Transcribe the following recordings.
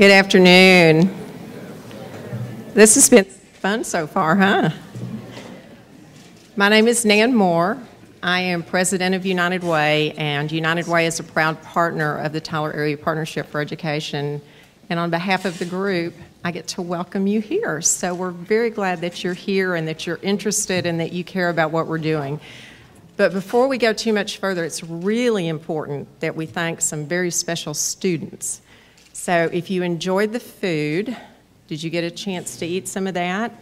Good afternoon. This has been fun so far, huh? My name is Nan Moore. I am president of United Way, and United Way is a proud partner of the Tyler Area Partnership for Education. And on behalf of the group, I get to welcome you here. So we're very glad that you're here and that you're interested and that you care about what we're doing. But before we go too much further, it's really important that we thank some very special students. So if you enjoyed the food, did you get a chance to eat some of that?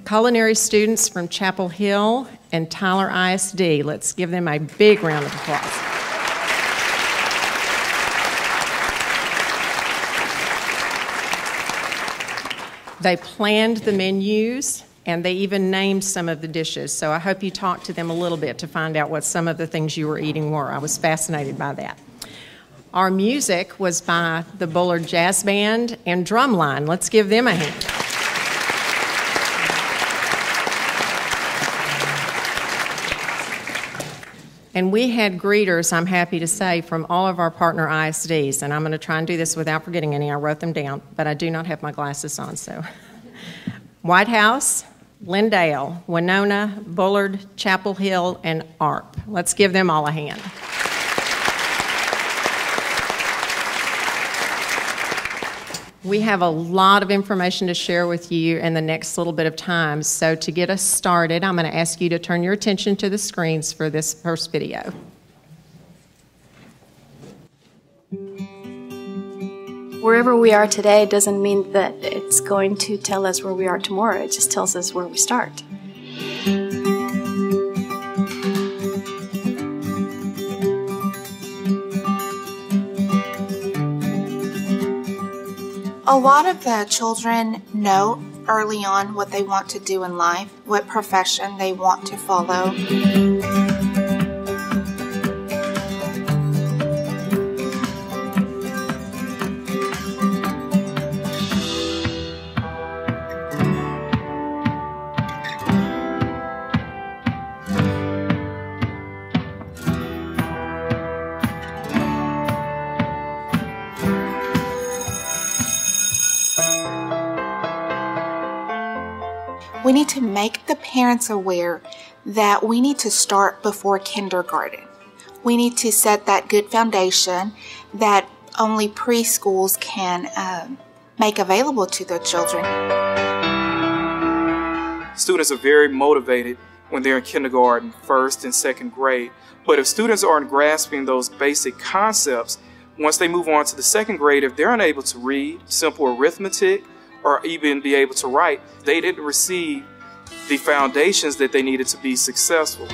Culinary students from Chapel Hill and Tyler ISD. Let's give them a big round of applause. They planned the menus, and they even named some of the dishes. So I hope you talked to them a little bit to find out what some of the things you were eating were. I was fascinated by that. Our music was by the Bullard Jazz Band and Drumline. Let's give them a hand. And we had greeters, I'm happy to say, from all of our partner ISDs. And I'm going to try and do this without forgetting any. I wrote them down, but I do not have my glasses on. So, White House, Lindale, Winona, Bullard, Chapel Hill, and ARP. Let's give them all a hand. We have a lot of information to share with you in the next little bit of time. So to get us started, I'm going to ask you to turn your attention to the screens for this first video. Wherever we are today doesn't mean that it's going to tell us where we are tomorrow. It just tells us where we start. A lot of the children know early on what they want to do in life, what profession they want to follow. We need to make the parents aware that we need to start before kindergarten. We need to set that good foundation that only preschools can make available to their children. Students are very motivated when they're in kindergarten, first and second grade. But if students aren't grasping those basic concepts, once they move on to the second grade, if they're unable to read simple arithmetic, or even be able to write, they didn't receive the foundations that they needed to be successful.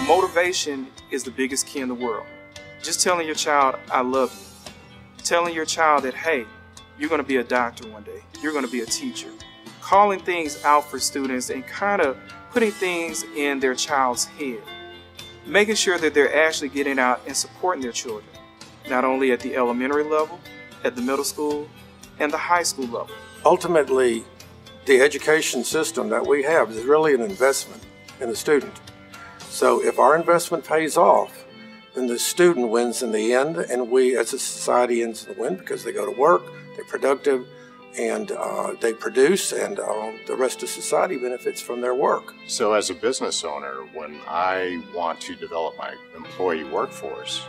Motivation is the biggest key in the world. Just telling your child, I love you. Telling your child that, hey, you're going to be a doctor one day. You're going to be a teacher. Calling things out for students and kind of putting things in their child's head. Making sure that they're actually getting out and supporting their children, not only at the elementary level, at the middle school, and the high school level. Ultimately, the education system that we have is really an investment in the student. So if our investment pays off, then the student wins in the end, and we as a society ends in the win because they go to work, they're productive, and they produce, and the rest of society benefits from their work. So as a business owner, when I want to develop my employee workforce,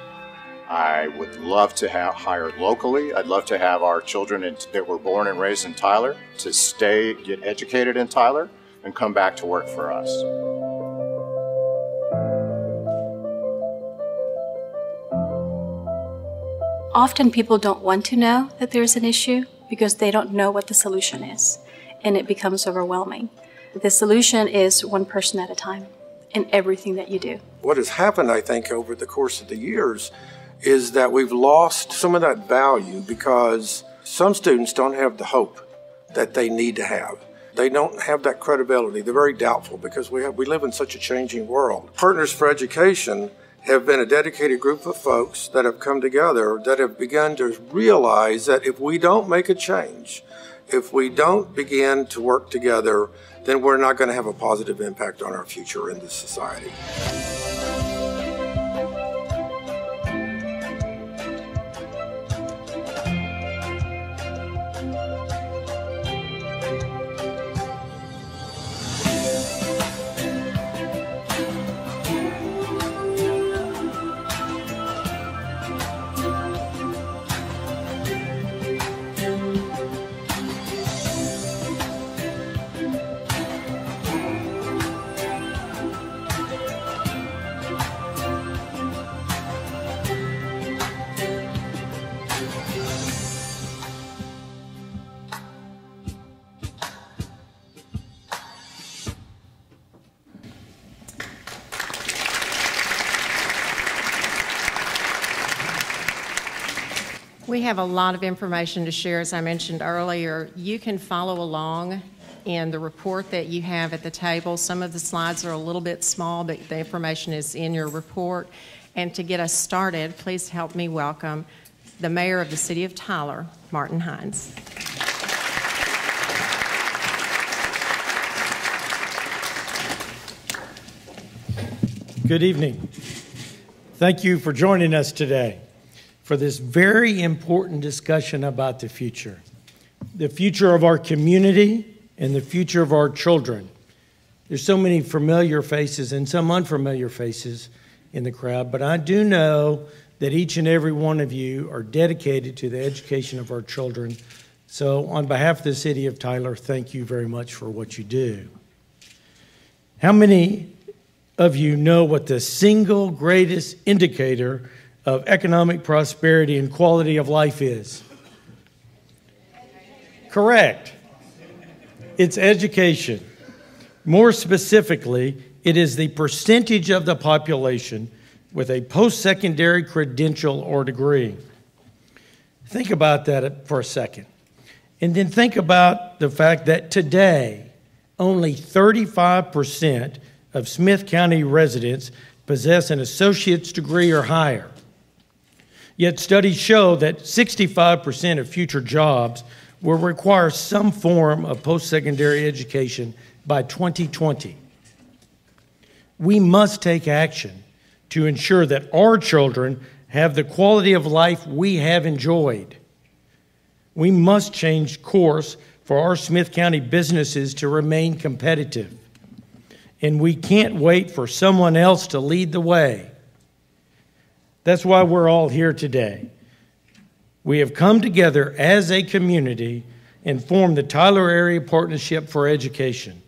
I would love to hire locally. I'd love to have our children that were born and raised in Tyler to stay, get educated in Tyler, and come back to work for us. Often people don't want to know that there's an issue because they don't know what the solution is, and it becomes overwhelming. The solution is one person at a time in everything that you do. What has happened, I think, over the course of the years is that we've lost some of that value because some students don't have the hope that they need to have. They don't have that credibility. They're very doubtful because we live in such a changing world. Partners for Education have been a dedicated group of folks that have come together that have begun to realize that if we don't make a change, if we don't begin to work together, then we're not going to have a positive impact on our future in this society. We have a lot of information to share, as I mentioned earlier. You can follow along in the report that you have at the table. Some of the slides are a little bit small, but the information is in your report. And to get us started, please help me welcome the Mayor of the City of Tyler, Martin Hines. Good evening. Thank you for joining us today for this very important discussion about the future of our community and the future of our children. There's so many familiar faces and some unfamiliar faces in the crowd, but I do know that each and every one of you are dedicated to the education of our children. So on behalf of the City of Tyler, thank you very much for what you do. How many of you know what the single greatest indicator of economic prosperity and quality of life is? Correct. It's education. More specifically, it is the percentage of the population with a post-secondary credential or degree. Think about that for a second. And then think about the fact that today, only 35% of Smith County residents possess an associate's degree or higher. Yet studies show that 65% of future jobs will require some form of post-secondary education by 2020. We must take action to ensure that our children have the quality of life we have enjoyed. We must change course for our Smith County businesses to remain competitive. And we can't wait for someone else to lead the way. That's why we're all here today. We have come together as a community and formed the Tyler Area Partnership for Education.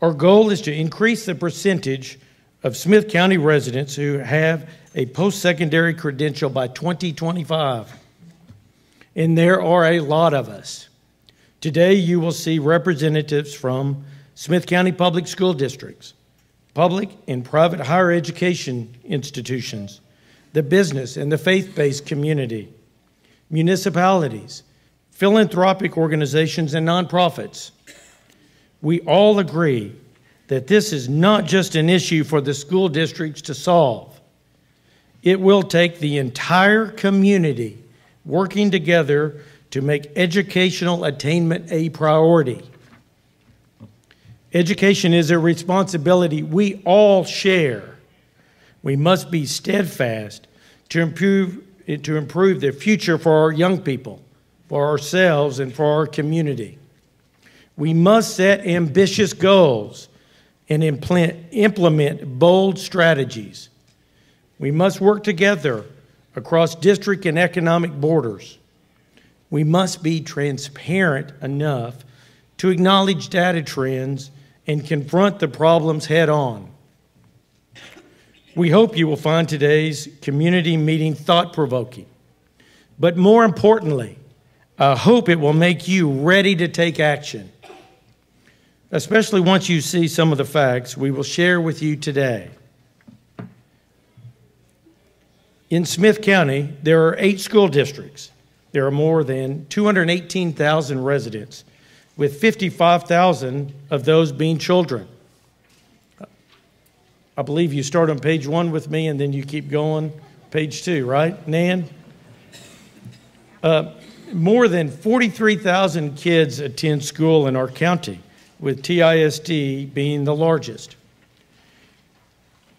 Our goal is to increase the percentage of Smith County residents who have a post-secondary credential by 2025. And there are a lot of us. Today you will see representatives from Smith County Public School Districts, public and private higher education institutions, the business and the faith-based community, municipalities, philanthropic organizations, and nonprofits. We all agree that this is not just an issue for the school districts to solve. It will take the entire community working together to make educational attainment a priority. Education is a responsibility we all share. We must be steadfast to improve the future for our young people, for ourselves, and for our community. We must set ambitious goals and implement bold strategies. We must work together across district and economic borders. We must be transparent enough to acknowledge data trends and confront the problems head on. We hope you will find today's community meeting thought-provoking. But more importantly, I hope it will make you ready to take action, especially once you see some of the facts we will share with you today. In Smith County, there are 8 school districts. There are more than 218,000 residents, with 55,000 of those being children. I believe you start on page 1 with me and then you keep going, page 2, right, Nan? More than 43,000 kids attend school in our county, with TISD being the largest.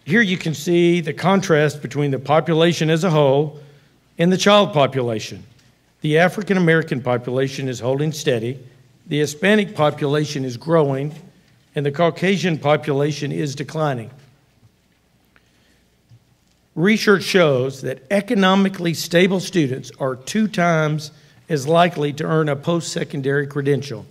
Here you can see the contrast between the population as a whole and the child population. The African American population is holding steady, the Hispanic population is growing, and the Caucasian population is declining. Research shows that economically stable students are 2 times as likely to earn a post-secondary credential.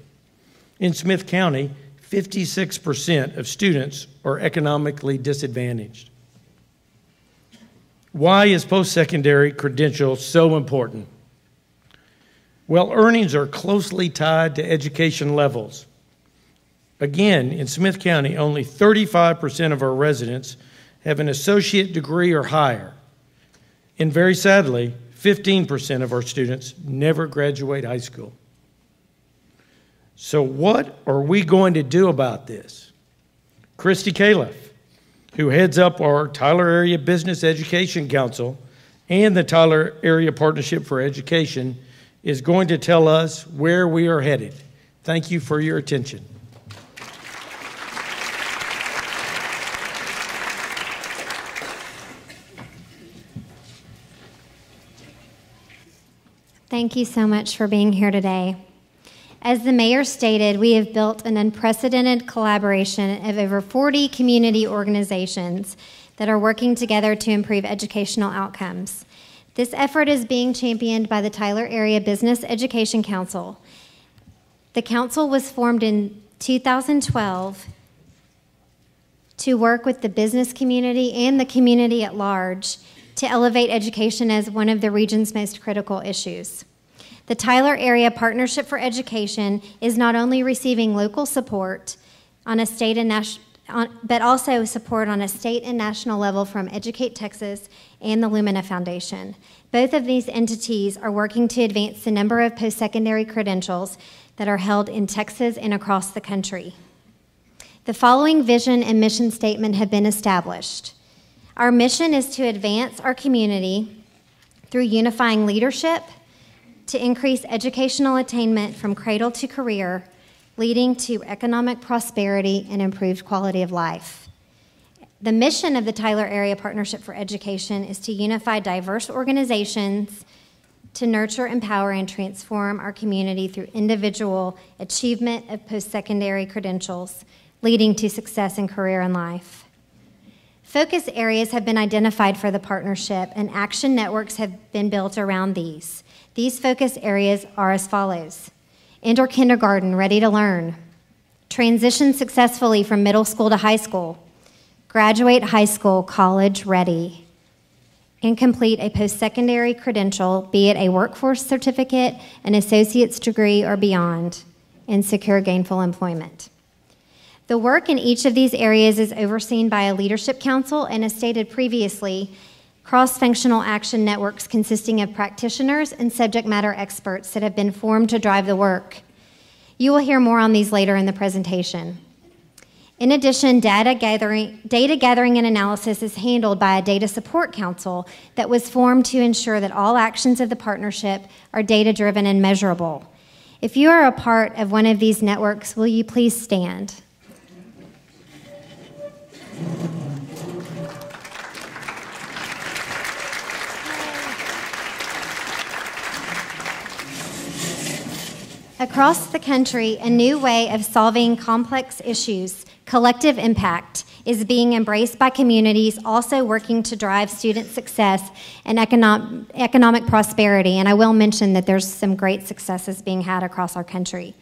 In Smith County, 56% of students are economically disadvantaged. Why is post-secondary credential so important? Well, earnings are closely tied to education levels. Again, in Smith County, only 35% of our residents have an associate degree or higher. And very sadly, 15% of our students never graduate high school. So what are we going to do about this? Christy Califf, who heads up our Tyler Area Business Education Council and the Tyler Area Partnership for Education, is going to tell us where we are headed. Thank you for your attention. Thank you so much for being here today. As the mayor stated, we have built an unprecedented collaboration of over 40 community organizations that are working together to improve educational outcomes. This effort is being championed by the Tyler Area Business Education Council. The council was formed in 2012 to work with the business community and the community at large to elevate education as one of the region's most critical issues. The Tyler Area Partnership for Education is not only receiving local support on a state and but also support on a state and national level from Educate Texas and the Lumina Foundation. Both of these entities are working to advance the number of post-secondary credentials that are held in Texas and across the country. The following vision and mission statement have been established. Our mission is to advance our community through unifying leadership to increase educational attainment from cradle to career, leading to economic prosperity and improved quality of life. The mission of the Tyler Area Partnership for Education is to unify diverse organizations to nurture, empower, and transform our community through individual achievement of post-secondary credentials, leading to success in career and life. Focus areas have been identified for the partnership, and action networks have been built around these. These focus areas are as follows: enter kindergarten, ready to learn; transition successfully from middle school to high school; graduate high school, college ready; and complete a post-secondary credential, be it a workforce certificate, an associate's degree, or beyond, and secure gainful employment. The work in each of these areas is overseen by a leadership council and, as stated previously, cross-functional action networks consisting of practitioners and subject matter experts that have been formed to drive the work. You will hear more on these later in the presentation. In addition, data gathering and analysis is handled by a data support council that was formed to ensure that all actions of the partnership are data-driven and measurable. If you are a part of one of these networks, will you please stand? Across the country, a new way of solving complex issues, collective impact, is being embraced by communities also working to drive student success and economic prosperity. And I will mention that there's some great successes being had across our country.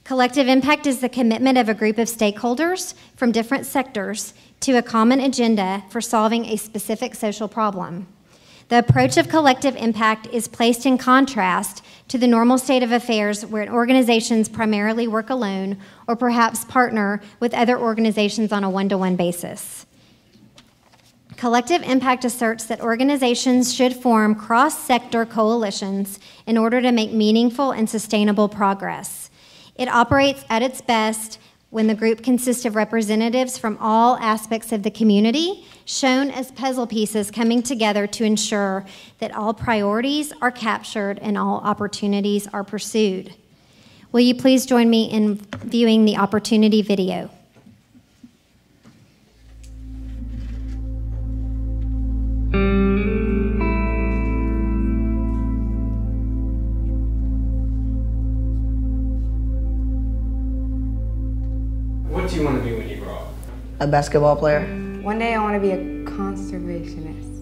Collective impact is the commitment of a group of stakeholders from different sectors to a common agenda for solving a specific social problem. The approach of collective impact is placed in contrast to the normal state of affairs where organizations primarily work alone or perhaps partner with other organizations on a one-to-one basis. Collective impact asserts that organizations should form cross-sector coalitions in order to make meaningful and sustainable progress. It operates at its best when the group consists of representatives from all aspects of the community, shown as puzzle pieces coming together to ensure that all priorities are captured and all opportunities are pursued. Will you please join me in viewing the opportunity video? What do you want to be when you grow up? A basketball player. One day I want to be a conservationist.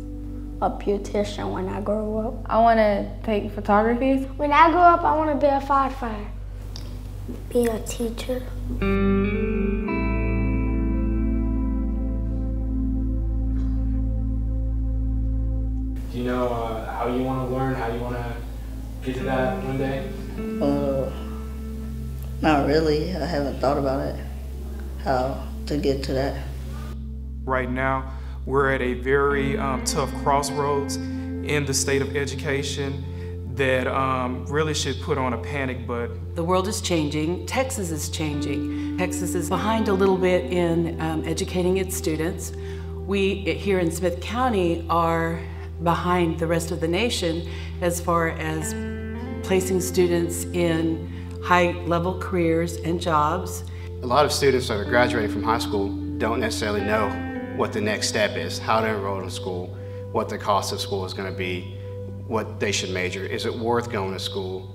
A beautician when I grow up. I want to take photography. When I grow up, I want to be a firefighter. Be a teacher. Do you know how you want to learn, how you want to get to that one day? Not really. I haven't thought about it, how to get to that. Right now, we're at a very tough crossroads, in the state of education that really should put on a panic button. The world is changing. Texas is changing. Texas is behind a little bit in educating its students. We here in Smith County are behind the rest of the nation as far as placing students in high-level careers and jobs. A lot of students that are graduating from high school don't necessarily know what the next step is, how to enroll in school, what the cost of school is going to be, what they should major. Is it worth going to school?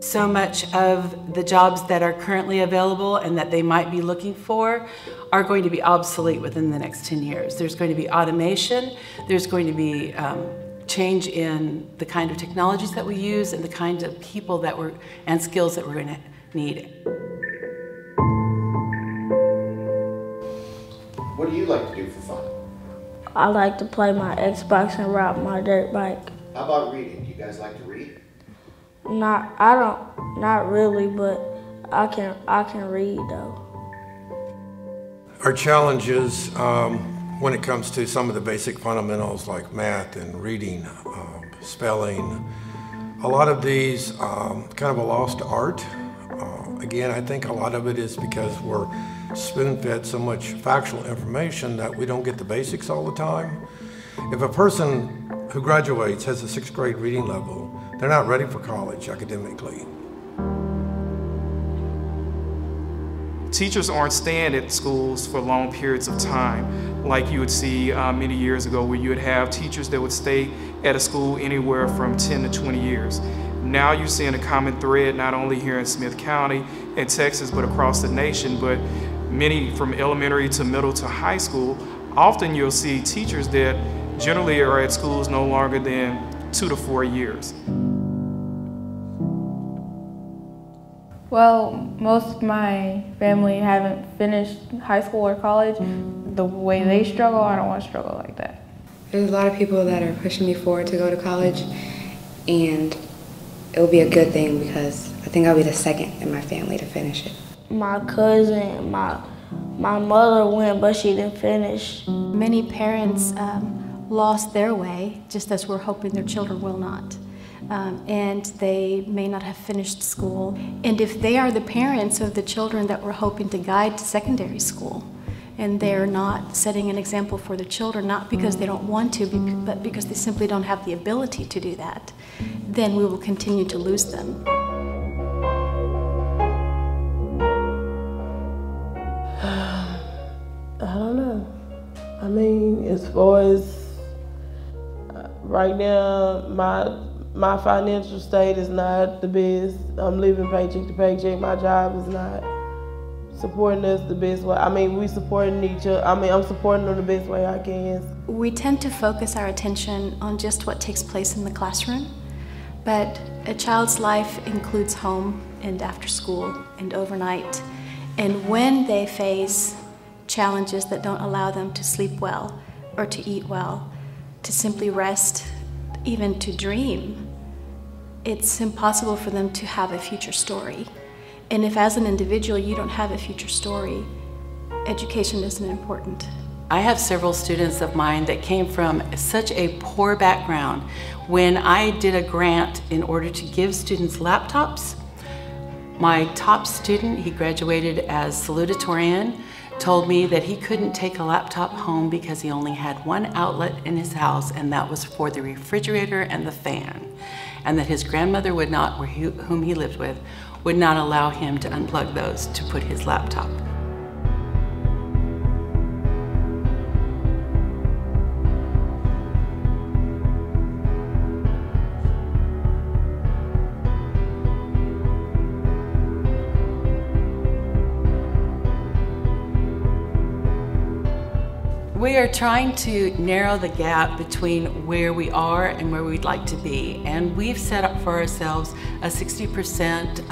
So much of the jobs that are currently available and that they might be looking for are going to be obsolete within the next 10 years. There's going to be automation, there's going to be change in the kind of technologies that we use and the kind of people that and skills that we're going to need. What do you like to do for fun? I like to play my Xbox and ride my dirt bike. How about reading? Do you guys like to read? Not really, but I can read though. Our challenges when it comes to some of the basic fundamentals like math and reading, spelling, a lot of these kind of a lost art. Again, I think a lot of it is because we're spoon-fed so much factual information that we don't get the basics all the time. If a person who graduates has a 6th grade reading level, they're not ready for college academically. Teachers aren't staying at schools for long periods of time like you would see many years ago, where you would have teachers that would stay at a school anywhere from 10 to 20 years. Now you're seeing a common thread not only here in Smith County and Texas, but across the nation, but many from elementary to middle to high school. Often you'll see teachers that generally are at schools no longer than 2 to 4 years. Well, most of my family haven't finished high school or college. The way they struggle, I don't want to struggle like that. There's a lot of people that are pushing me forward to go to college, and it'll be a good thing because I think I'll be the second in my family to finish it. My cousin, my mother went, but she didn't finish. Many parents lost their way, just as we're hoping their children will not. And they may not have finished school. And if they are the parents of the children that we're hoping to guide to secondary school, and they're not setting an example for their children, not because they don't want to, but because they simply don't have the ability to do that, then we will continue to lose them. I don't know. I mean, as far as right now, my financial state is not the best. I'm living paycheck to paycheck. My job is not supporting us the best way. I mean, we supporting each other. I mean, I'm supporting them the best way I can. We tend to focus our attention on just what takes place in the classroom, but a child's life includes home and after school and overnight. And when they face challenges that don't allow them to sleep well or to eat well, to simply rest, even to dream, it's impossible for them to have a future story. And if as an individual you don't have a future story, education isn't important. I have several students of mine that came from such a poor background. When I did a grant in order to give students laptops, my top student, he graduated as salutatorian, told me that he couldn't take a laptop home because he only had one outlet in his house, and that was for the refrigerator and the fan, and that his grandmother would not, whom he lived with, would not allow him to unplug those to put his laptop. We are trying to narrow the gap between where we are and where we'd like to be. And we've set up for ourselves a 60%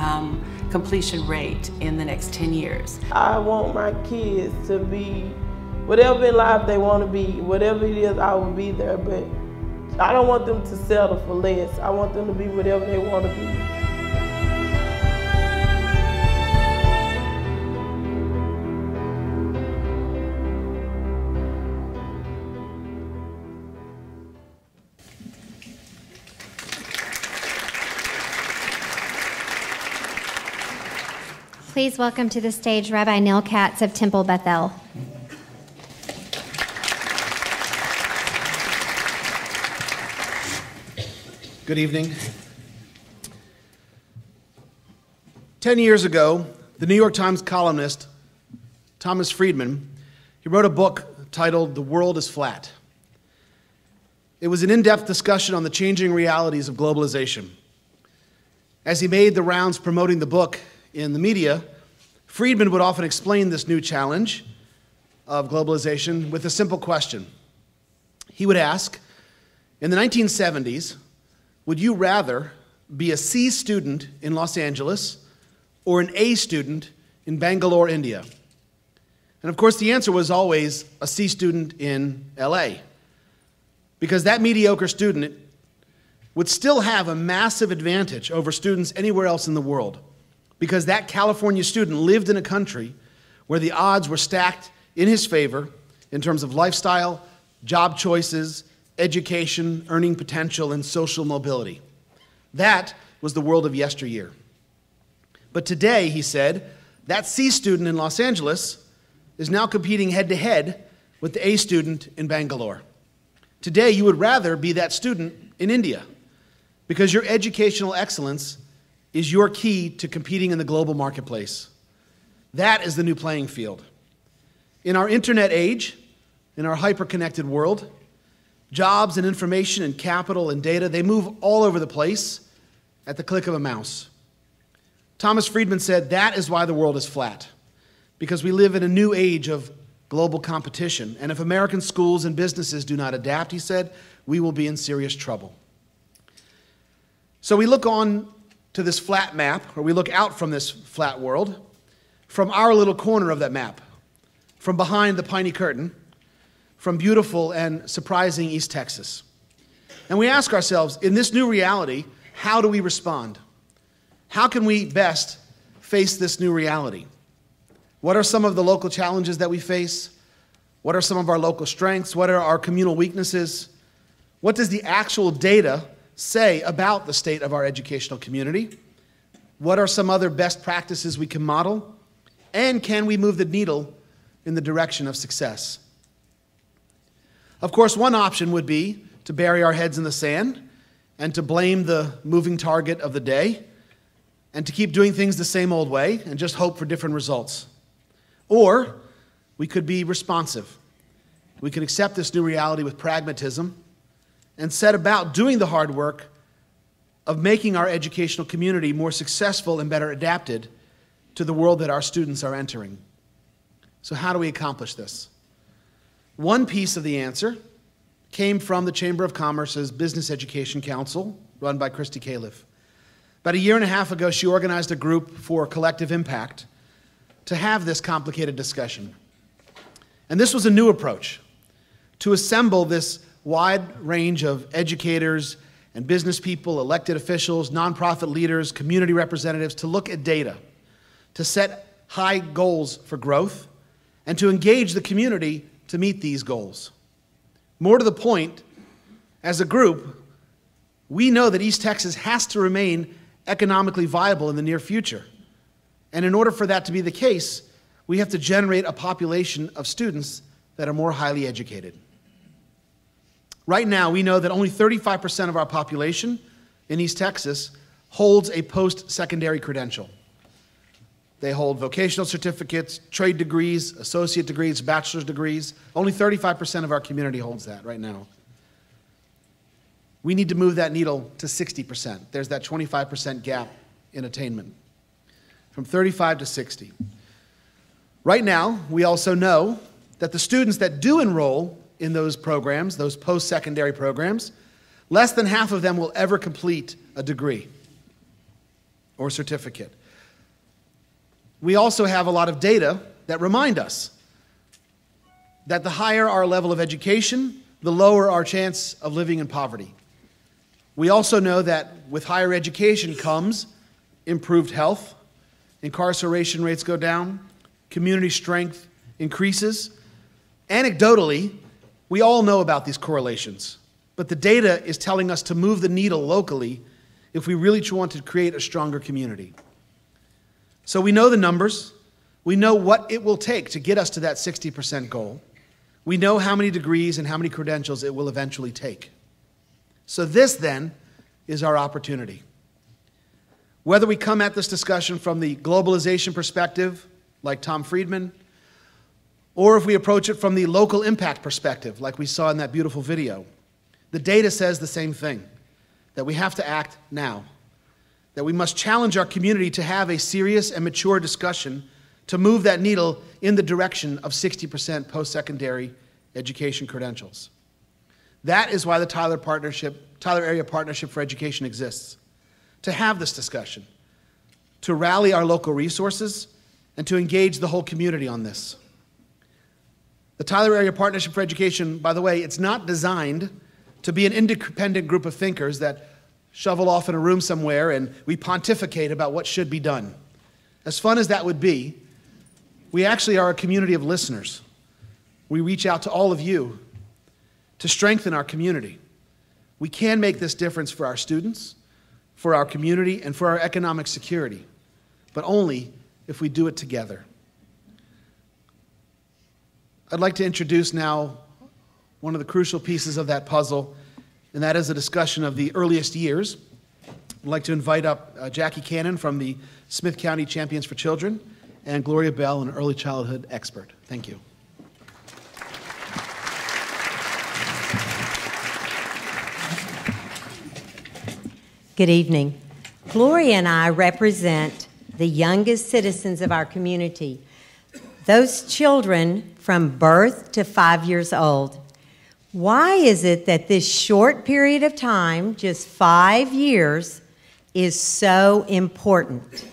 completion rate in the next 10 years. I want my kids to be whatever in life they want to be. Whatever it is, I will be there. But I don't want them to settle for less. I want them to be whatever they want to be. Please welcome to the stage Rabbi Neil Katz of Temple Bethel. Good evening. 10 years ago, the New York Times columnist Thomas Friedman, he wrote a book titled The World is Flat. It was an in-depth discussion on the changing realities of globalization. As he made the rounds promoting the book in the media, Friedman would often explain this new challenge of globalization with a simple question. He would ask, in the 1970s, would you rather be a C student in Los Angeles or an A student in Bangalore, India? And of course, the answer was always a C student in LA, because that mediocre student would still have a massive advantage over students anywhere else in the world, because that California student lived in a country where the odds were stacked in his favor in terms of lifestyle, job choices, education, earning potential, and social mobility. That was the world of yesteryear. But today, he said, that C student in Los Angeles is now competing head-to-head with the A student in Bangalore. Today, you would rather be that student in India, because your educational excellence is your key to competing in the global marketplace. That is the new playing field. In our internet age, in our hyper-connected world, jobs and information and capital and data, they move all over the place at the click of a mouse. Thomas Friedman said that is why the world is flat, because we live in a new age of global competition. And if American schools and businesses do not adapt, he said, we will be in serious trouble. So we look on to this flat map, or we look out from this flat world, from our little corner of that map, from behind the piney curtain, from beautiful and surprising East Texas. And we ask ourselves, in this new reality, how do we respond? How can we best face this new reality? What are some of the local challenges that we face? What are some of our local strengths? What are our communal weaknesses? What does the actual data say about the state of our educational community? What are some other best practices we can model? And can we move the needle in the direction of success? Of course, one option would be to bury our heads in the sand and to blame the moving target of the day and to keep doing things the same old way and just hope for different results. Or we could be responsive. We could accept this new reality with pragmatism and set about doing the hard work of making our educational community more successful and better adapted to the world that our students are entering. So how do we accomplish this? One piece of the answer came from the Chamber of Commerce's Business Education Council, run by Christy Califf. About a year and a half ago, she organized a group for collective impact to have this complicated discussion. And this was a new approach, to assemble this wide range of educators and business people, elected officials, nonprofit leaders, community representatives, to look at data, to set high goals for growth, and to engage the community to meet these goals. More to the point, as a group, we know that East Texas has to remain economically viable in the near future. And in order for that to be the case, we have to generate a population of students that are more highly educated. Right now, we know that only 35% of our population in East Texas holds a post-secondary credential. They hold vocational certificates, trade degrees, associate degrees, bachelor's degrees. Only 35% of our community holds that right now. We need to move that needle to 60%. There's that 25% gap in attainment, from 35 to 60. Right now, we also know that the students that do enroll in those programs, those post-secondary programs, less than half of them will ever complete a degree or certificate. We also have a lot of data that remind us that the higher our level of education, the lower our chance of living in poverty. We also know that with higher education comes improved health, incarceration rates go down, community strength increases. Anecdotally, we all know about these correlations, but the data is telling us to move the needle locally if we really want to create a stronger community. So we know the numbers. We know what it will take to get us to that 60% goal. We know how many degrees and how many credentials it will eventually take. So this, then, is our opportunity. Whether we come at this discussion from the globalization perspective, like Tom Friedman, or if we approach it from the local impact perspective, like we saw in that beautiful video, the data says the same thing, that we have to act now, that we must challenge our community to have a serious and mature discussion to move that needle in the direction of 60% post-secondary education credentials. That is why the Tyler Area Partnership for Education exists, to have this discussion, to rally our local resources, and to engage the whole community on this. The Tyler Area Partnership for Education, by the way, it's not designed to be an independent group of thinkers that shovel off in a room somewhere and we pontificate about what should be done. As fun as that would be, we actually are a community of listeners. We reach out to all of you to strengthen our community. We can make this difference for our students, for our community, and for our economic security, but only if we do it together. I'd like to introduce now one of the crucial pieces of that puzzle, and that is a discussion of the earliest years. I'd like to invite up Jackie Cannon from the Smith County Champions for Children and Gloria Bell, an early childhood expert. Thank you. Good evening. Gloria and I represent the youngest citizens of our community, those children from birth to 5 years old. Why is it that this short period of time, just 5 years, is so important?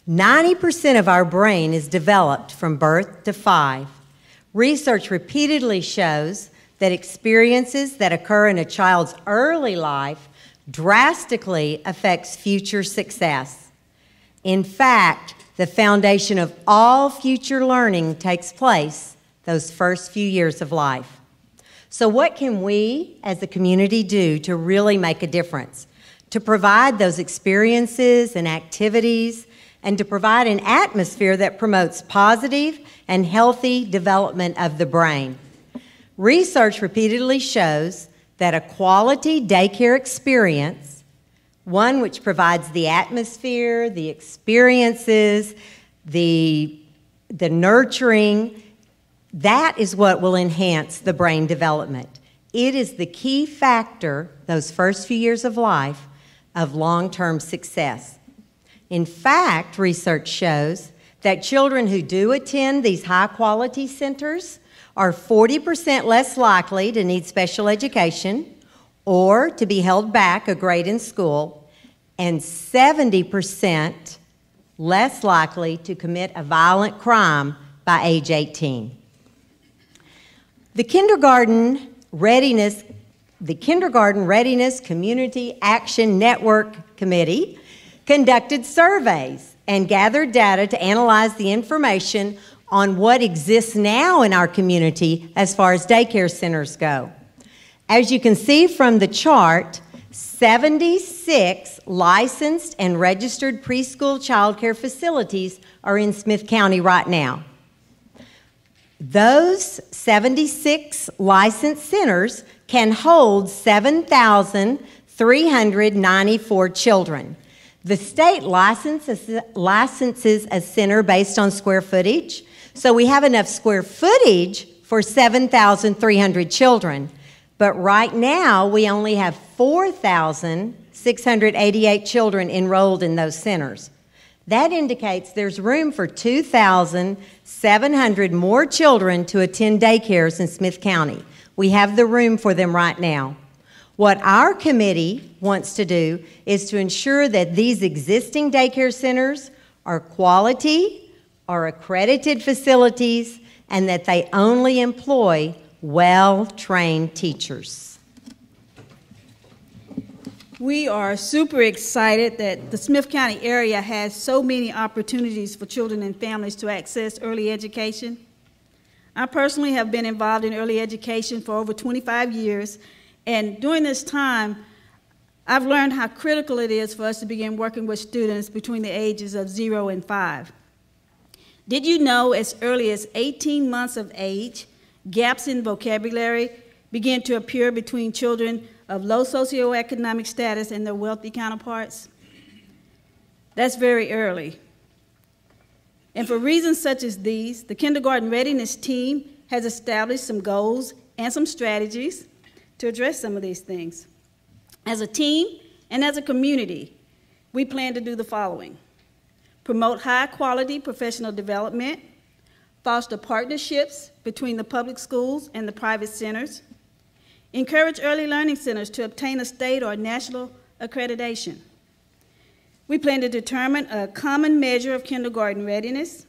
90% of our brain is developed from birth to 5. Research repeatedly shows that experiences that occur in a child's early life drastically affects future success. In fact, the foundation of all future learning takes place those first few years of life. So what can we as a community do to really make a difference? To provide those experiences and activities, and to provide an atmosphere that promotes positive and healthy development of the brain. Research repeatedly shows that a quality daycare experience, one which provides the atmosphere, the experiences, the nurturing, that is what will enhance the brain development. It is the key factor, those first few years of life, of long-term success. In fact, research shows that children who do attend these high-quality centers are 40% less likely to need special education or to be held back a grade in school, and 70% less likely to commit a violent crime by age 18. The Kindergarten Readiness Community Action Network Committee conducted surveys and gathered data to analyze the information on what exists now in our community as far as daycare centers go. As you can see from the chart, 76 licensed and registered preschool child care facilities are in Smith County right now. Those 76 licensed centers can hold 7,394 children. The state licenses a center based on square footage, so we have enough square footage for 7,300 children. But right now, we only have 4,688 children enrolled in those centers. That indicates there's room for 2,700 more children to attend daycares in Smith County. We have the room for them right now. What our committee wants to do is to ensure that these existing daycare centers are quality, are accredited facilities, and that they only employ well-trained teachers. We are super excited that the Smith County area has so many opportunities for children and families to access early education. I personally have been involved in early education for over 25 years, and during this time, I've learned how critical it is for us to begin working with students between the ages of 0 and 5. Did you know as early as 18 months of age, gaps in vocabulary begin to appear between children of low socioeconomic status and their wealthy counterparts? That's very early. And for reasons such as these, the Kindergarten Readiness Team has established some goals and some strategies to address some of these things. As a team and as a community, we plan to do the following: promote high-quality professional development, foster partnerships between the public schools and the private centers, encourage early learning centers to obtain a state or national accreditation. We plan to determine a common measure of kindergarten readiness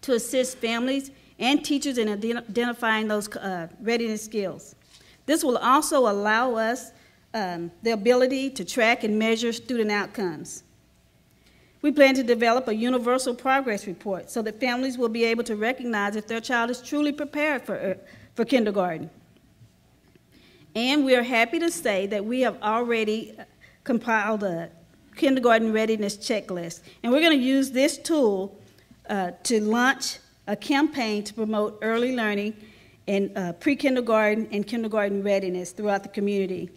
to assist families and teachers in identifying those readiness skills. This will also allow us the ability to track and measure student outcomes. We plan to develop a universal progress report so that families will be able to recognize if their child is truly prepared for kindergarten. And we are happy to say that we have already compiled a kindergarten readiness checklist. And we're going to use this tool to launch a campaign to promote early learning in pre-kindergarten and kindergarten readiness throughout the community.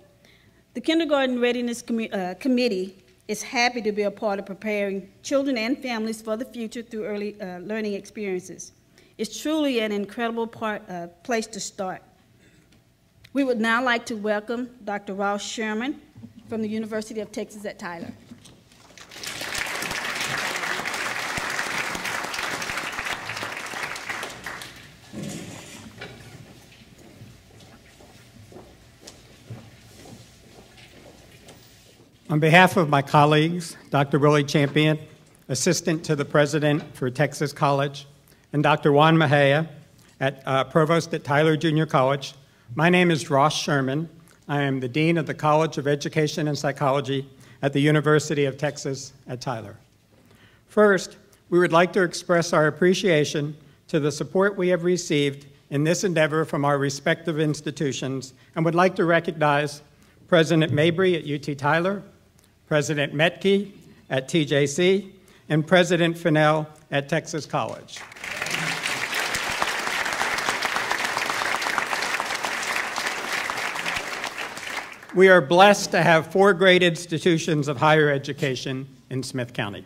The Kindergarten Readiness Committee is happy to be a part of preparing children and families for the future through early learning experiences. It's truly an incredible place to start. We would now like to welcome Dr. Ross Sherman from the University of Texas at Tyler. On behalf of my colleagues, Dr. Willie Champion, Assistant to the President for Texas College, and Dr. Juan Mejia, Provost at Tyler Junior College, my name is Ross Sherman. I am the Dean of the College of Education and Psychology at the University of Texas at Tyler. First, we would like to express our appreciation to the support we have received in this endeavor from our respective institutions, and would like to recognize President Mabry at UT Tyler, President Metke at TJC, and President Fennell at Texas College. We are blessed to have 4 great institutions of higher education in Smith County.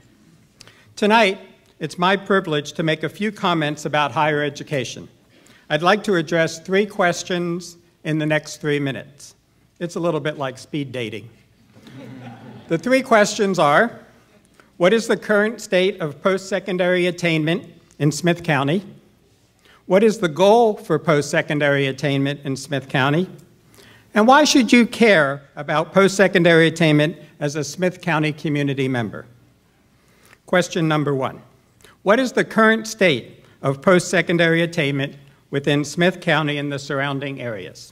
Tonight, it's my privilege to make a few comments about higher education. I'd like to address 3 questions in the next 3 minutes. It's a little bit like speed dating. The 3 questions are: what is the current state of post-secondary attainment in Smith County? What is the goal for post-secondary attainment in Smith County? And why should you care about post-secondary attainment as a Smith County community member? Question number 1. What is the current state of post-secondary attainment within Smith County and the surrounding areas?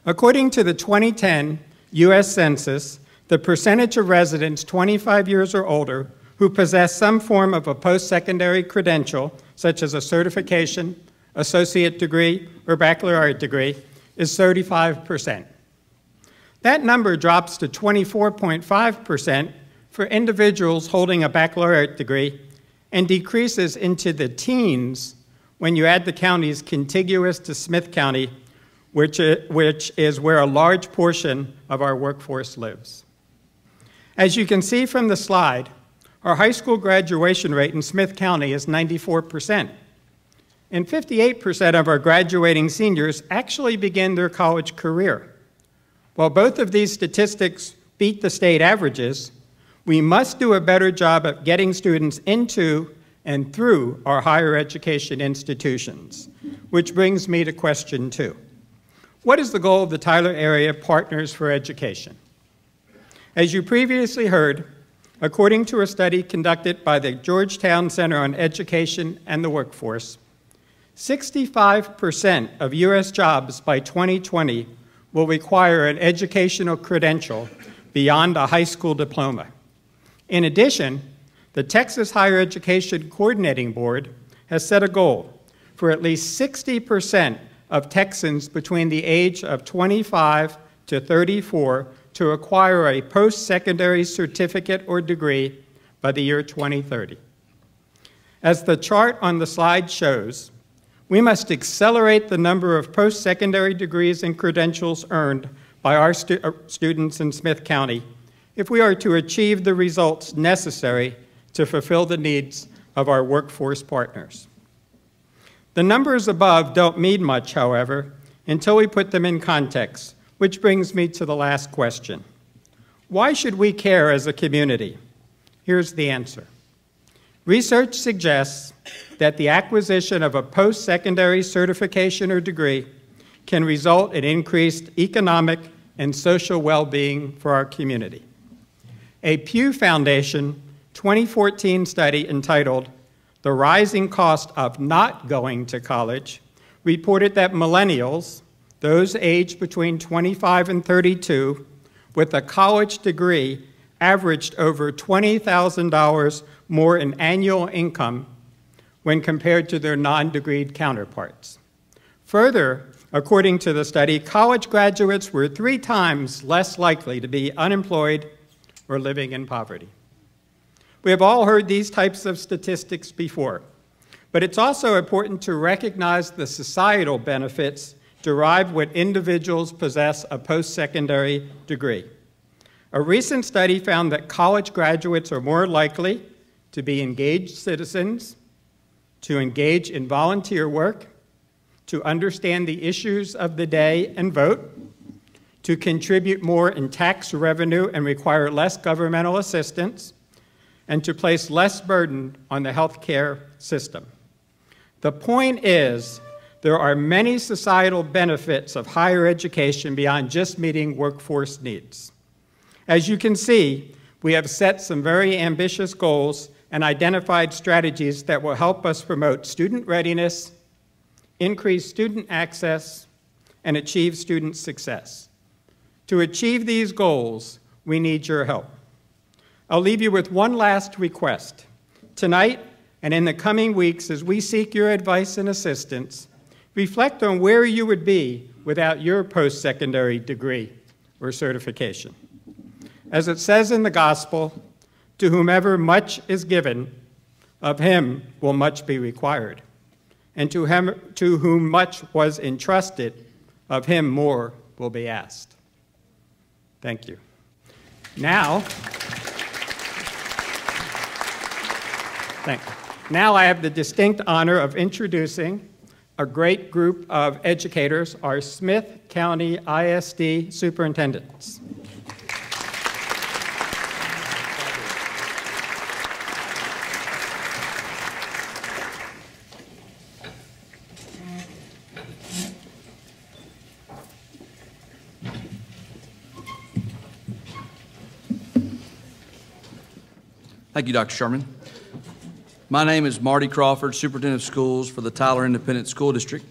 According to the 2010 U.S. Census, the percentage of residents 25 years or older who possess some form of a post-secondary credential, such as a certification, associate degree, or baccalaureate degree, is 35%. That number drops to 24.5% for individuals holding a baccalaureate degree and decreases into the teens when you add the counties contiguous to Smith County, which is where a large portion of our workforce lives. As you can see from the slide, our high school graduation rate in Smith County is 94%. And 58% of our graduating seniors actually begin their college career. While both of these statistics beat the state averages, we must do a better job of getting students into and through our higher education institutions, which brings me to question 2. What is the goal of the Tyler Area Partners for Education? As you previously heard, according to a study conducted by the Georgetown Center on Education and the Workforce, 65% of U.S. jobs by 2020 will require an educational credential beyond a high school diploma. In addition, the Texas Higher Education Coordinating Board has set a goal for at least 60% of Texans between the age of 25 to 34 to acquire a post-secondary certificate or degree by the year 2030. As the chart on the slide shows, we must accelerate the number of post-secondary degrees and credentials earned by our students in Smith County if we are to achieve the results necessary to fulfill the needs of our workforce partners. The numbers above don't mean much, however, until we put them in context, which brings me to the last question. Why should we care as a community? Here's the answer. Research suggests that the acquisition of a post-secondary certification or degree can result in increased economic and social well-being for our community. A Pew Foundation 2014 study entitled "The Rising Cost of Not Going to College" reported that millennials, those aged between 25 and 32, with a college degree averaged over $20,000 more in annual income when compared to their non-degreed counterparts. Further, according to the study, college graduates were 3 times less likely to be unemployed or living in poverty. We have all heard these types of statistics before, but it's also important to recognize the societal benefits derived when individuals possess a post-secondary degree. A recent study found that college graduates are more likely to be engaged citizens, to engage in volunteer work, to understand the issues of the day and vote, to contribute more in tax revenue and require less governmental assistance, and to place less burden on the healthcare system. The point is, there are many societal benefits of higher education beyond just meeting workforce needs. As you can see, we have set some very ambitious goals and identified strategies that will help us promote student readiness, increase student access, and achieve student success. To achieve these goals, we need your help. I'll leave you with one last request. Tonight and in the coming weeks, as we seek your advice and assistance, reflect on where you would be without your post-secondary degree or certification. As it says in the gospel, to whomever much is given, of him will much be required. And to whom much was entrusted, of him more will be asked. Thank you. Now I have the distinct honor of introducing a great group of educators, our Smith County ISD superintendents. Thank you, Dr. Sherman. My name is Marty Crawford, Superintendent of Schools for the Tyler Independent School District.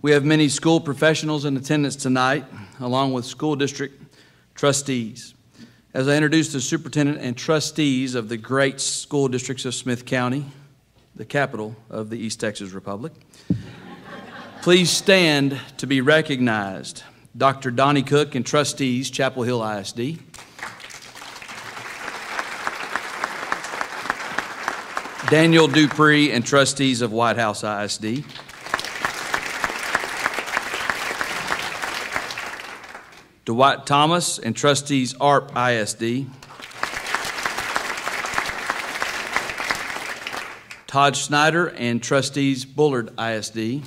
We have many school professionals in attendance tonight, along with school district trustees. As I introduce the superintendent and trustees of the great school districts of Smith County, the capital of the East Texas Republic, please stand to be recognized. Dr. Donnie Cook and trustees, Chapel Hill ISD. Daniel Dupree and trustees of White House ISD. Dwight Thomas and trustees ARP ISD. Todd Snyder and trustees Bullard ISD.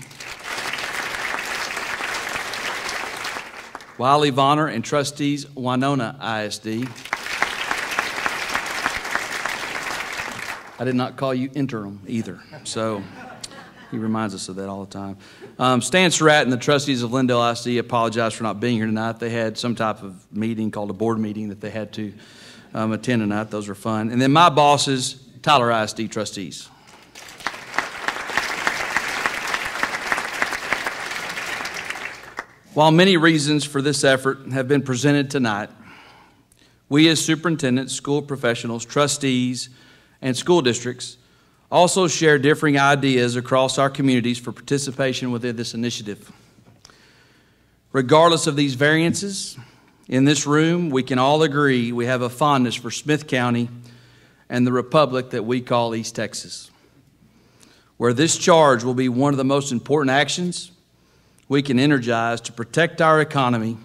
Wiley Vonner and trustees Winona ISD. I did not call you interim either, so he reminds us of that all the time. Stan Surratt and the trustees of Lindale ISD apologize for not being here tonight. They had some type of meeting called a board meeting that they had to attend tonight. Those were fun. And then my bosses, Tyler ISD trustees. While many reasons for this effort have been presented tonight, we as superintendents, school professionals, trustees, and school districts also share differing ideas across our communities for participation within this initiative. Regardless of these variances, In this room, we can all agree we have a fondness for Smith County and the republic that we call East Texas. Where this charge will be one of the most important actions we can energize to protect our economy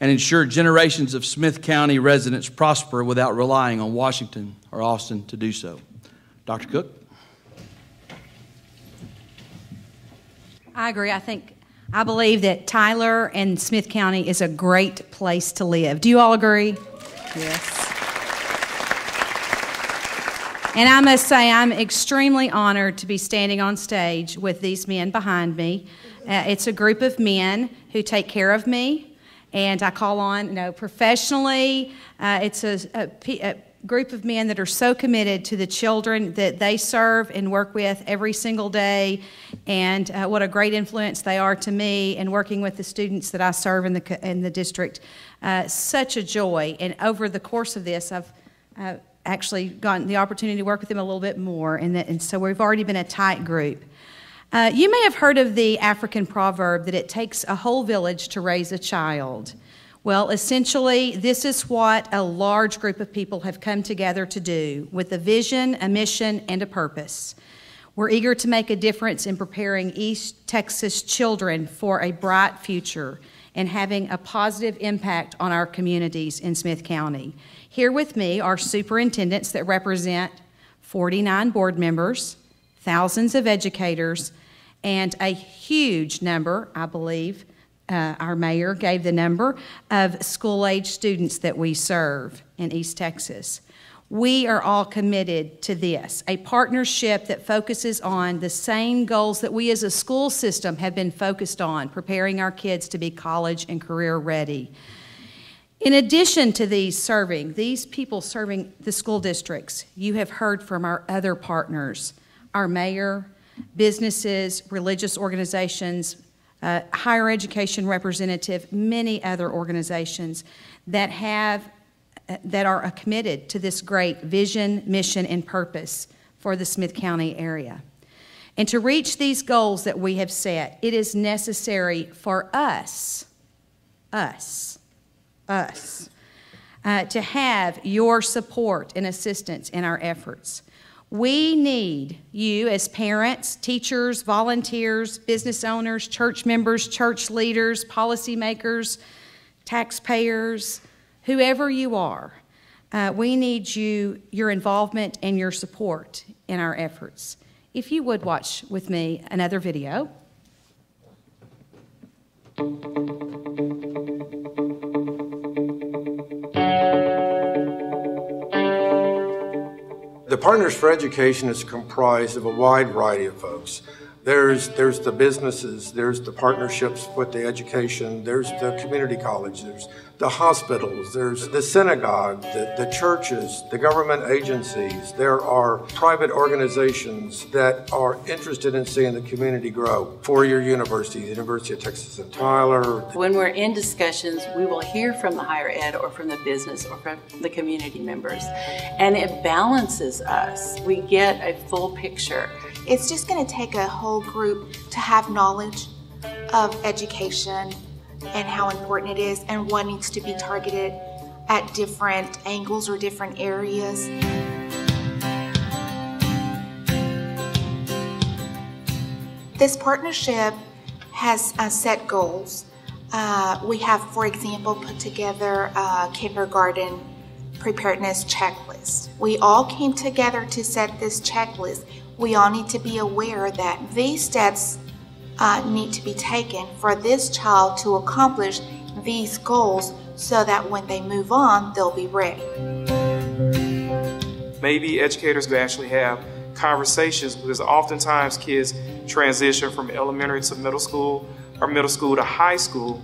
and ensure generations of Smith County residents prosper without relying on Washington or Austin to do so. Dr. Cook? I agree. I believe that Tyler and Smith County is a great place to live. Do you all agree? Yes. And I must say, I'm extremely honored to be standing on stage with these men behind me. It's a group of men who take care of me, and I call on, professionally. It's a group of men that are so committed to the children that they serve and work with every single day, and what a great influence they are to me in working with the students that I serve in the district. Such a joy, and over the course of this, I've actually gotten the opportunity to work with them a little bit more, and so we've already been a tight group. You may have heard of the African proverb that it takes a whole village to raise a child. Well, essentially, this is what a large group of people have come together to do with a vision, a mission, and a purpose. We're eager to make a difference in preparing East Texas children for a bright future and having a positive impact on our communities in Smith County. Here with me are superintendents that represent 49 board members, thousands of educators, and a huge number, I believe, our mayor gave the number, of school-age students that we serve in East Texas. We are all committed to this, a partnership that focuses on the same goals that we as a school system have been focused on, preparing our kids to be college and career ready. In addition to these people serving the school districts, you have heard from our other partners, our mayor, businesses, religious organizations, higher education representative, many other organizations that are committed to this great vision, mission, and purpose for the Smith County area. And to reach these goals that we have set, it is necessary for us to have your support and assistance in our efforts. We need you as parents, teachers, volunteers, business owners, church members, church leaders, policymakers, taxpayers, whoever you are. We need your involvement and your support in our efforts. If you would watch with me another video. The Partners for Education is comprised of a wide variety of folks. There's the businesses, there's the partnerships with the education, there's the community college, there's the hospitals, there's the synagogue, the churches, the government agencies. There are private organizations that are interested in seeing the community grow. Four-year university, the University of Texas at Tyler. When we're in discussions, we will hear from the higher ed or from the business or from the community members, and it balances us. We get a full picture. It's just going to take a whole group to have knowledge of education and how important it is and what needs to be targeted at different angles or different areas. This partnership has set goals. We have, for example, put together a kindergarten preparedness checklist. We all came together to set this checklist. We all need to be aware that these steps need to be taken for this child to accomplish these goals so that when they move on, they'll be ready. Maybe educators could actually have conversations, because oftentimes kids transition from elementary to middle school or middle school to high school,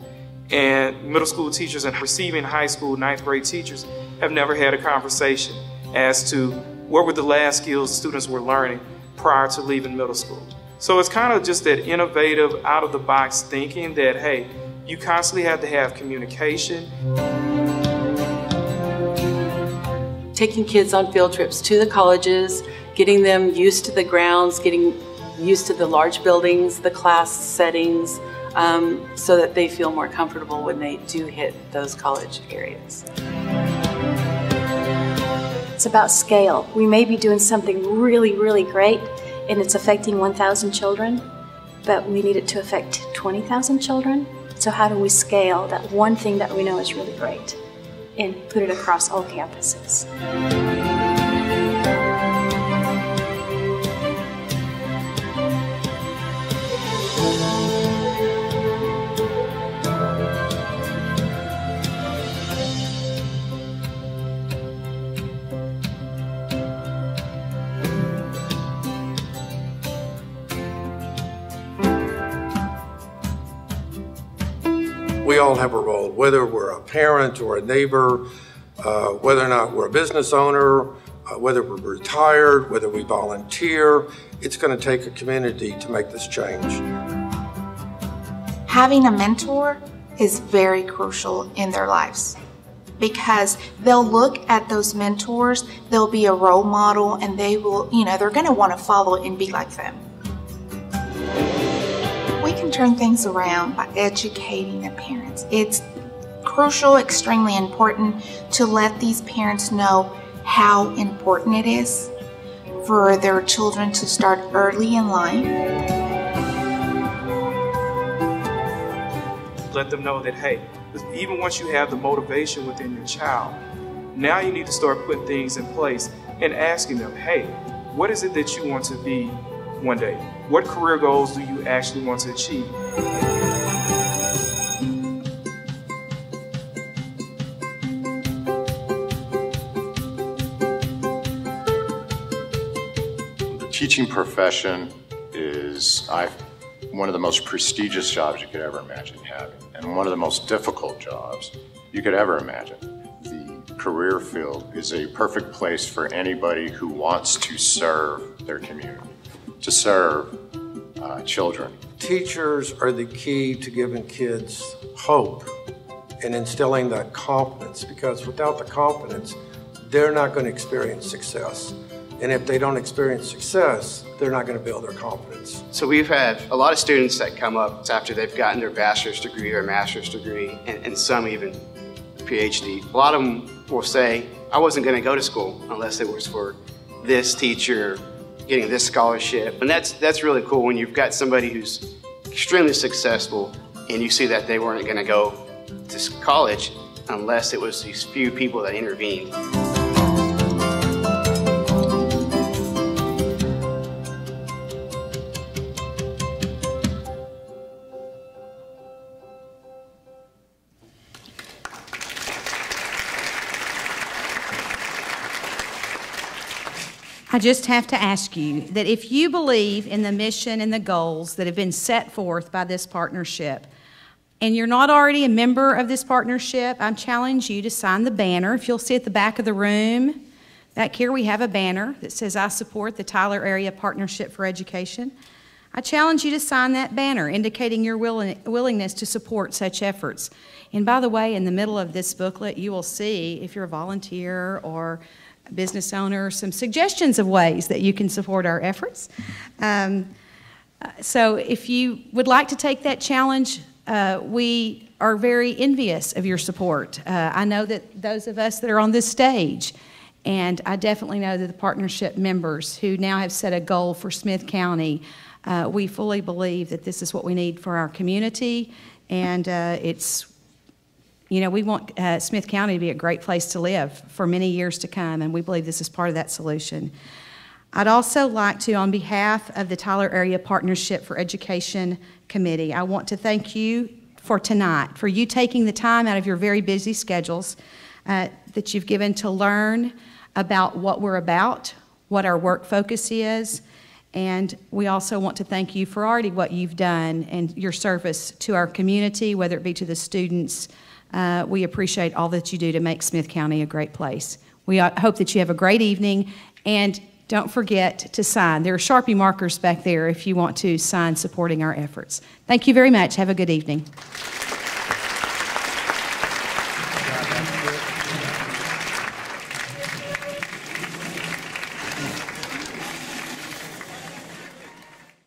and middle school teachers and receiving high school 9th grade teachers have never had a conversation as to what were the last skills students were learning prior to leaving middle school. So it's kind of just that innovative, out-of-the-box thinking that, hey, you constantly have to have communication. Taking kids on field trips to the colleges, getting them used to the grounds, getting used to the large buildings, the class settings, so that they feel more comfortable when they do hit those college areas. It's about scale. We may be doing something really, really great and it's affecting 1,000 children, but we need it to affect 20,000 children. So how do we scale that one thing that we know is really great and put it across all campuses? We all have a role, whether we're a parent or a neighbor, whether or not we're a business owner, whether we're retired, whether we volunteer. It's going to take a community to make this change. Having a mentor is very crucial in their lives because they'll look at those mentors, they'll be a role model, and they will, they're going to want to follow and be like them. We can turn things around by educating the parents. It's crucial, extremely important to let these parents know how important it is for their children to start early in life. Let them know that, hey, even once you have the motivation within your child, now you need to start putting things in place and asking them, hey, what is it that you want to be one day? What career goals do you actually want to achieve? The teaching profession is one of the most prestigious jobs you could ever imagine having, and one of the most difficult jobs you could ever imagine. The career field is a perfect place for anybody who wants to serve their community, to serve children. Teachers are the key to giving kids hope and instilling that confidence, because without the confidence, they're not going to experience success. And if they don't experience success, they're not going to build their confidence. So we've had a lot of students that come up after they've gotten their bachelor's degree or master's degree, and some even PhD. A lot of them will say, I wasn't going to go to school unless it was for this teacher getting this scholarship. And that's really cool when you've got somebody who's extremely successful and you see that they weren't going to go to college unless it was these few people that intervened. I just have to ask you that if you believe in the mission and the goals that have been set forth by this partnership, and you're not already a member of this partnership, I challenge you to sign the banner. If you'll see at the back of the room, back here we have a banner that says, I support the Tyler Area Partnership for Education. I challenge you to sign that banner indicating your willingness to support such efforts. And by the way, in the middle of this booklet, you will see, if you're a volunteer or business owner, some suggestions of ways that you can support our efforts. So if you would like to take that challenge, we are very envious of your support. I know that those of us that are on this stage, and I definitely know that the partnership members who now have set a goal for Smith County, we fully believe that this is what we need for our community, and we want Smith County to be a great place to live for many years to come, and we believe this is part of that solution. I'd also like to, on behalf of the Tyler Area Partnership for Education Committee, I want to thank you for tonight, for you taking the time out of your very busy schedules that you've given to learn about what we're about, what our work focus is, and we also want to thank you for already what you've done and your service to our community, whether it be to the students. We appreciate all that you do to make Smith County a great place. We hope that you have a great evening, and don't forget to sign. There are Sharpie markers back there if you want to sign supporting our efforts. Thank you very much. Have a good evening.